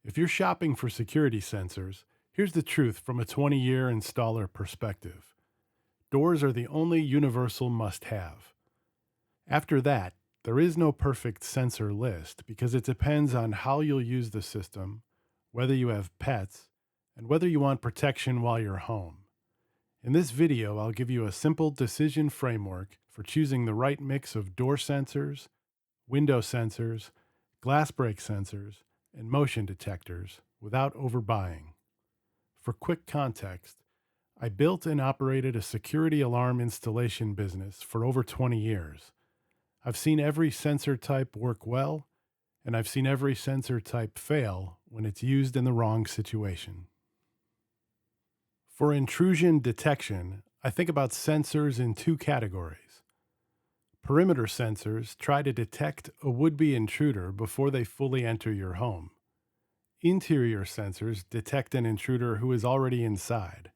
If you're shopping for security sensors, here's the truth from a 20-year installer perspective. Doors are the only universal must have. After that, there is no perfect sensor list because it depends on how you'll use the system, whether you have pets, and whether you want protection while you're home. In this video, I'll give you a simple decision framework for choosing the right mix of door sensors, window sensors, glass break sensors, and motion detectors without overbuying. For quick context, I built and operated a security alarm installation business for over 20 years. I've seen every sensor type work well, and I've seen every sensor type fail when it's used in the wrong situation. For intrusion detection, I think about sensors in two categories. Perimeter sensors try to detect a would-be intruder before they fully enter your home. Interior sensors detect an intruder who is already inside.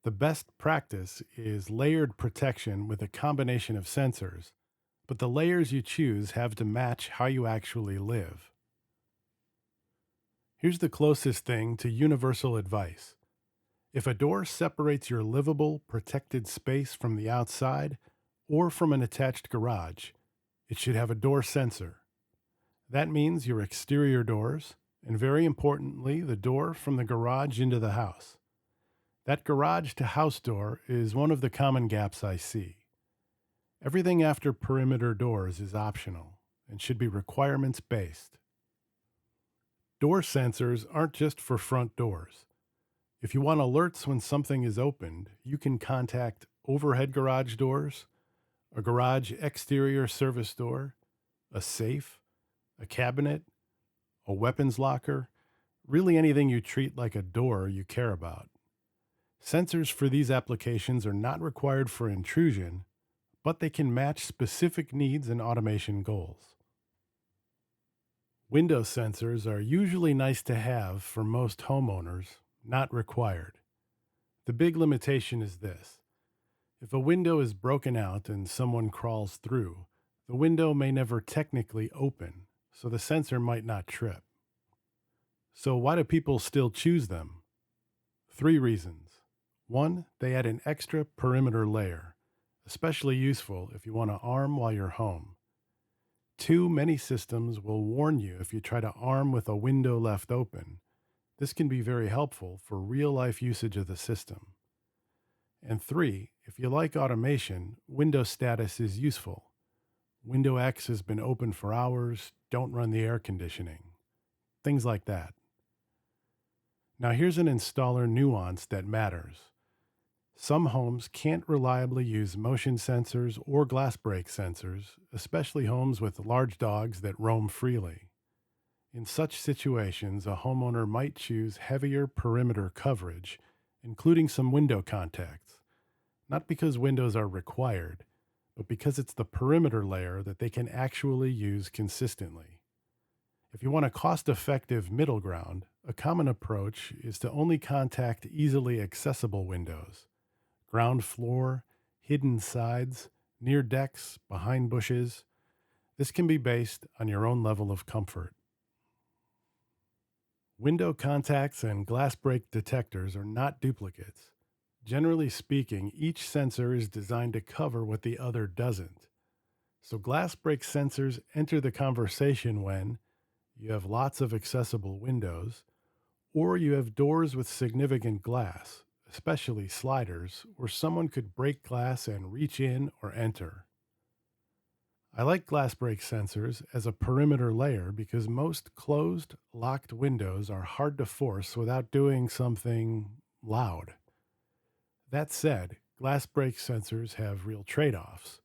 The best practice is layered protection with a combination of sensors, but the layers you choose have to match how you actually live. Here's the closest thing to universal advice. If a door separates your livable, protected space from the outside or from an attached garage, it should have a door sensor. That means your exterior doors, and very importantly, the door from the garage into the house. That garage to house door is one of the common gaps I see. Everything after perimeter doors is optional and should be requirements based. Door sensors aren't just for front doors. If you want alerts when something is opened, you can contact overhead garage doors, a garage exterior service door, a safe, a cabinet, a weapons locker, really anything you treat like a door you care about. Sensors for these applications are not required for intrusion, but they can match specific needs and automation goals. Window sensors are usually nice to have for most homeowners, not required. The big limitation is this. If a window is broken out and someone crawls through, the window may never technically open, so the sensor might not trip. So why do people still choose them? 3 reasons. 1, they add an extra perimeter layer, especially useful if you want to arm while you're home. 2, many systems will warn you if you try to arm with a window left open. This can be very helpful for real-life usage of the system. And 3, if you like automation, window status is useful. Window X has been open for hours, don't run the air conditioning. Things like that. Now here's an installer nuance that matters. Some homes can't reliably use motion sensors or glass break sensors, especially homes with large dogs that roam freely. In such situations, a homeowner might choose heavier perimeter coverage, including some window contacts, not because windows are required, but because it's the perimeter layer that they can actually use consistently. If you want a cost-effective middle ground, a common approach is to only contact easily accessible windows. Ground floor, hidden sides, near decks, behind bushes. This can be based on your own level of comfort. Window contacts and glass break detectors are not duplicates. Generally speaking, each sensor is designed to cover what the other doesn't. So glass break sensors enter the conversation when you have lots of accessible windows, or you have doors with significant glass, especially sliders, where someone could break glass and reach in or enter. I like glass break sensors as a perimeter layer because most closed, locked windows are hard to force without doing something loud. That said, glass break sensors have real trade-offs.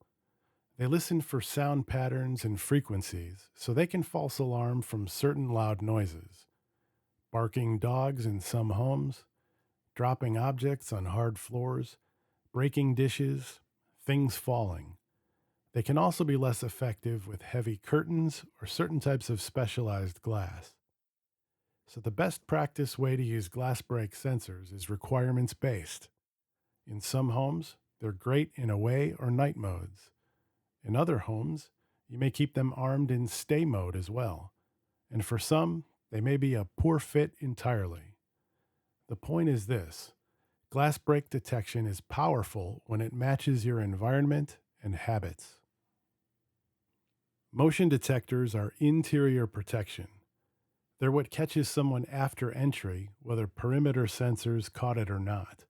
They listen for sound patterns and frequencies, so they can false alarm from certain loud noises. Barking dogs in some homes, dropping objects on hard floors, breaking dishes, things falling. They can also be less effective with heavy curtains or certain types of specialized glass. So the best practice way to use glass break sensors is requirements-based. In some homes, they're great in away or night modes. In other homes, you may keep them armed in stay mode as well. And for some, They may be a poor fit entirely. The point is this: glass break detection is powerful when it matches your environment and habits. Motion detectors are interior protection. They're what catches someone after entry, whether perimeter sensors caught it or not.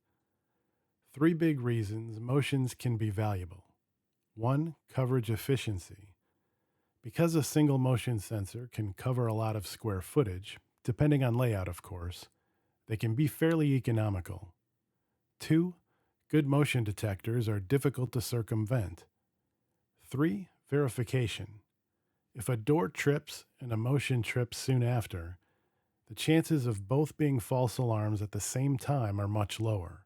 Three big reasons motions can be valuable. One, coverage efficiency. Because a single motion sensor can cover a lot of square footage, depending on layout, of course, they can be fairly economical. Two, good motion detectors are difficult to circumvent. Three, verification. If a door trips and a motion trips soon after, the chances of both being false alarms at the same time are much lower.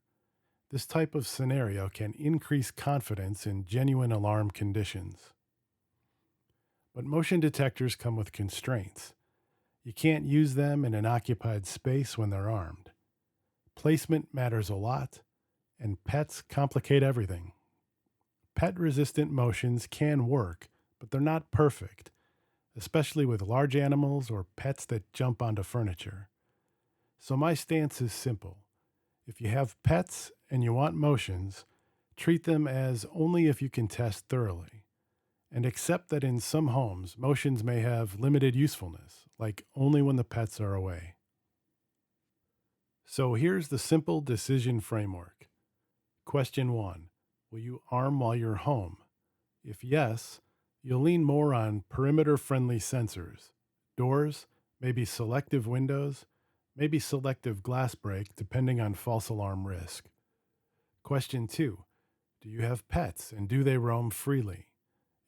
This type of scenario can increase confidence in genuine alarm conditions. But motion detectors come with constraints. You can't use them in an occupied space when they're armed. Placement matters a lot, and pets complicate everything. Pet resistant motions can work, but they're not perfect, especially with large animals or pets that jump onto furniture. So my stance is simple. If you have pets and you want motions, treat them as only if you can test thoroughly. And accept that in some homes, motions may have limited usefulness, like only when the pets are away. So here's the simple decision framework. Question 1: will you arm while you're home? If yes, you'll lean more on perimeter friendly sensors, doors, maybe selective windows, maybe selective glass break, depending on false alarm risk. Question 2: do you have pets and do they roam freely?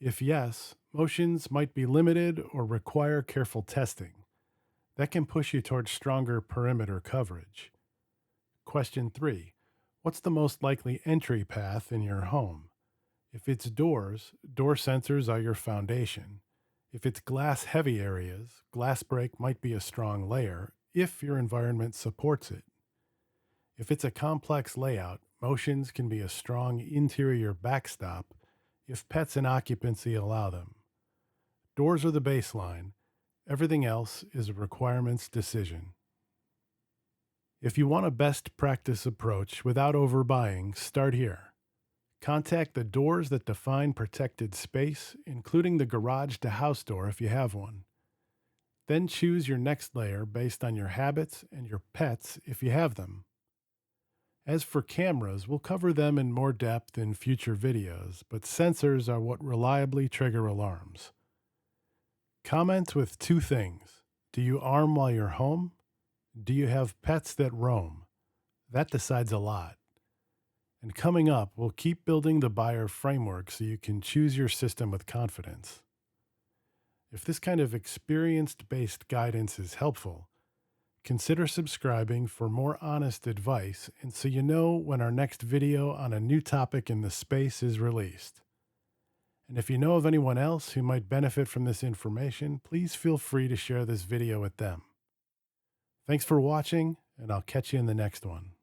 If yes, motions might be limited or require careful testing. That can push you towards stronger perimeter coverage. Question 3: what's the most likely entry path in your home? If it's doors, door sensors are your foundation. If it's glass heavy areas, glass break might be a strong layer if your environment supports it. If it's a complex layout, motions can be a strong interior backstop if pets and occupancy allow them. Doors are the baseline. Everything else is a requirements decision. If you want a best practice approach without overbuying, start here. Contact the doors that define protected space, including the garage to house door if you have one. Then choose your next layer based on your habits and your pets if you have them. As for cameras, we'll cover them in more depth in future videos, but sensors are what reliably trigger alarms. Comment with two things. Do you arm while you're home? Do you have pets that roam? That decides a lot. And coming up, we'll keep building the buyer framework so you can choose your system with confidence. If this kind of experience-based guidance is helpful, consider subscribing for more honest advice and so you know when our next video on a new topic in the space is released. And if you know of anyone else who might benefit from this information, please feel free to share this video with them. Thanks for watching, and I'll catch you in the next one.